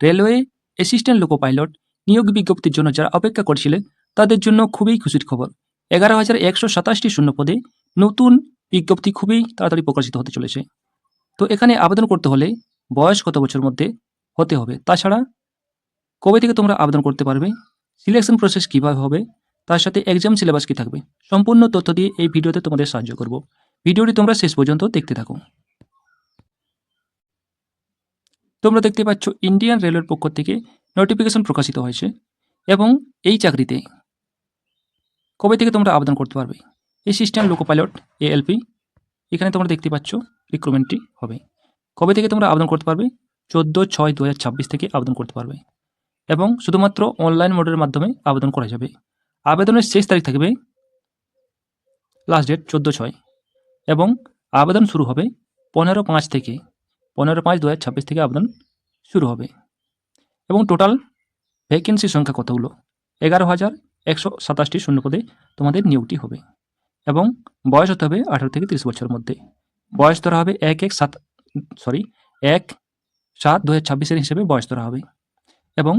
Railway assistant loco pilot নিয়োগ বিজ্ঞপ্তির জন্য যারা অপেক্ষা করছিলেন তাদের জন্য খুবই খুশির খবর। 11,127টি শূন্য পদে নতুন বিজ্ঞপ্তি খুবই তাড়াতাড়ি প্রকাশিত হতে চলেছে। তো এখানে আবেদন করতে হলে বয়স কত বছর মধ্যে হতে হবে, তাছাড়া কবে থেকে তোমরা আবেদন করতে পারবে, সিলেকশন প্রসেস কীভাবে হবে, তার সাথে এক্সাম সিলেবাস কী থাকবে, সম্পূর্ণ তথ্য দিয়ে এই ভিডিওতে তোমাদের সাহায্য করব। ভিডিওটি তোমরা শেষ পর্যন্ত দেখতে থাকো। তোমরা দেখতে পাচ্ছ ইন্ডিয়ান রেলওয়ের পক্ষ থেকে নোটিফিকেশন প্রকাশিত হয়েছে এবং এই চাকরিতে কবে থেকে তোমরা আবেদন করতে পারবে। অ্যাসিস্ট্যান্ট লোকো পাইলট ALP, এখানে তোমরা দেখতে পাচ্ছ রিক্রুটমেন্টটি হবে। কবে থেকে তোমরা আবেদন করতে পারবে, 14/6/2026 থেকে আবেদন করতে পারবে এবং শুধুমাত্র অনলাইন মোডের মাধ্যমে আবেদন করা যাবে। আবেদনের শেষ তারিখ থাকবে লাস্ট ডেট 14/6 এবং আবেদন শুরু হবে 15/5 থেকে 15/5/2026 থেকে আবেদন শুরু হবে এবং টোটাল ভ্যাকেন্সি সংখ্যা কতগুলো, 11,127টি শূন্যপদে তোমাদের নিয়োগটি হবে এবং বয়স হতে হবে 18 থেকে 30 বছরের মধ্যে। বয়স ধরা হবে 1/7/2026 হিসেবে বয়স ধরা হবে এবং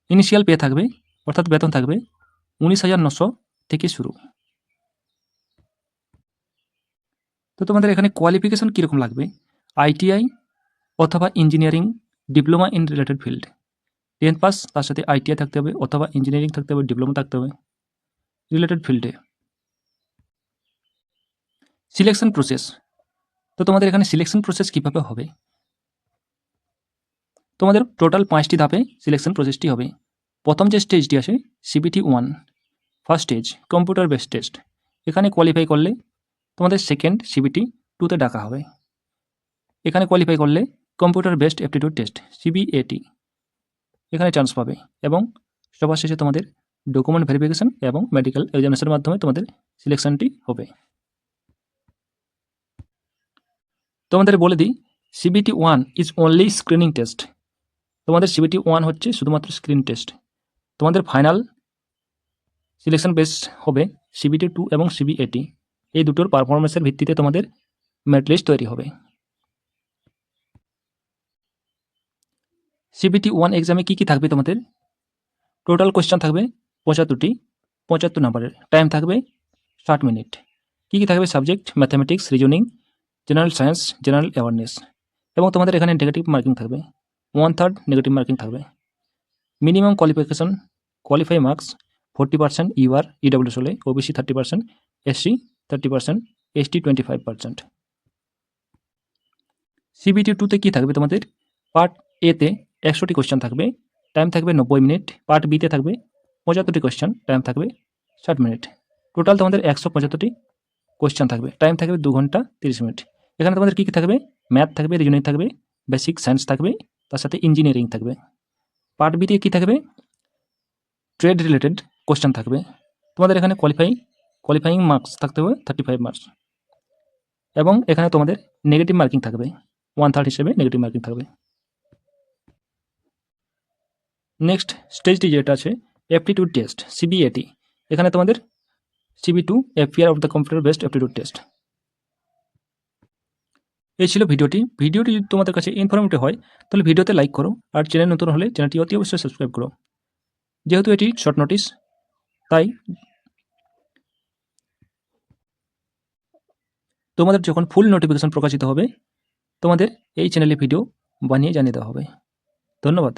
ইনিশিয়াল পে থাকবে, অর্থাৎ বেতন থাকবে 19,900 থেকে শুরু। তো তোমাদের এখানে কোয়ালিফিকেশন কীরকম লাগবে, ITI অথবা engineering diploma in related field, 10th pass, তার সাথে ITI থাকতে হবে অথবা ইঞ্জিনিয়ারিং থাকতে হবে, ডিপ্লোমা থাকতে হবে রিলেটেড ফিল্ডে। সিলেকশন প্রসেস, তো তোমাদের এখানে সিলেকশন প্রসেস কীভাবে হবে, তোমাদের টোটাল 5টি ধাপে সিলেকশন প্রসেসটি হবে। প্রথম যে স্টেজটি আসে CBT 1 first stage, computer based test. এখানে কোয়ালিফাই করলে তোমাদের সেকেন্ড CBT 2তে ডাকা হবে। এখানে কোয়ালিফাই করলে computer based aptitude test CBAT, এখানে চান্স পাবে এবং সবার শেষে তোমাদের ডকুমেন্ট ভেরিফিকেশন এবং মেডিকেল এক্সামিনেশনের মাধ্যমে তোমাদের সিলেকশনটি হবে। তোমাদের বলে দিই, CBT 1 is only screening test. তোমাদের CBT 1 হচ্ছে শুধুমাত্র স্ক্রিন টেস্ট। তোমাদের ফাইনাল সিলেকশন বেস হবে CBT 2 এবং CBAT, এই দুটোর পারফরমেন্সের ভিত্তিতে তোমাদের মেরিট লিস্ট তৈরি হবে। CBT 1 এক্সামে কী কী থাকবে, তোমাদের টোটাল কোয়েশ্চেন থাকবে 75টি, 75 নম্বরের, টাইম থাকবে 60 মিনিট। কী কী থাকবে, subject mathematics, reasoning, general science, general awareness এবং তোমাদের এখানে নেগেটিভ মার্কিং থাকবে, 1/3 নেগেটিভ মার্কিং থাকবে। Minimum qualification qualify marks 40%, UR EWS হলে, OBC 30%, SC 30%, ST 25%। CBT 2তে কী থাকবে, তোমাদের পার্ট A-তে 100টি কোয়েশ্চেন থাকবে, টাইম থাকবে 90 মিনিট। পার্ট B-তে থাকবে 75টি কোয়েশ্চেন, টাইম থাকবে 60 মিনিট। টোটাল তোমাদের 175টি কোয়েশ্চেন থাকবে, টাইম থাকবে 2 ঘন্টা 30 মিনিট। এখানে তোমাদের কী কী থাকবে, ম্যাথ থাকবে, রিজনিং থাকবে, বেসিক সায়েন্স থাকবে, তার সাথে ইঞ্জিনিয়ারিং থাকবে। পার্ট B-তে কী থাকবে, ট্রেড রিলেটেড কোয়েশ্চেন থাকবে। তোমাদের এখানে কোয়ালিফাইং মার্কস থাকতে হবে 35 মার্কস এবং এখানে তোমাদের নেগেটিভ মার্কিং থাকবে, 1/3 হিসেবে নেগেটিভ মার্কিং থাকবে। নেক্সট স্টেজটি যেটা আছে অ্যাপটিটিউড টেস্ট CBAT, এখানে তোমাদের CB2 FPR of the computer based aptitude test. এই ছিল ভিডিওটি যদি তোমাদের কাছে ইনফরমেটিভ হয় তাহলে ভিডিওতে লাইক করো, আর চ্যানেল নতুন হলে চ্যানেলটি অতি অবশ্যই সাবস্ক্রাইব করো। যেহেতু এটি শর্ট নোটিস, তাই তোমাদের যখন ফুল নোটিফিকেশন প্রকাশিত হবে তোমাদের এই চ্যানেলে ভিডিও বানিয়ে জানিয়ে দেওয়া হবে। ধন্যবাদ।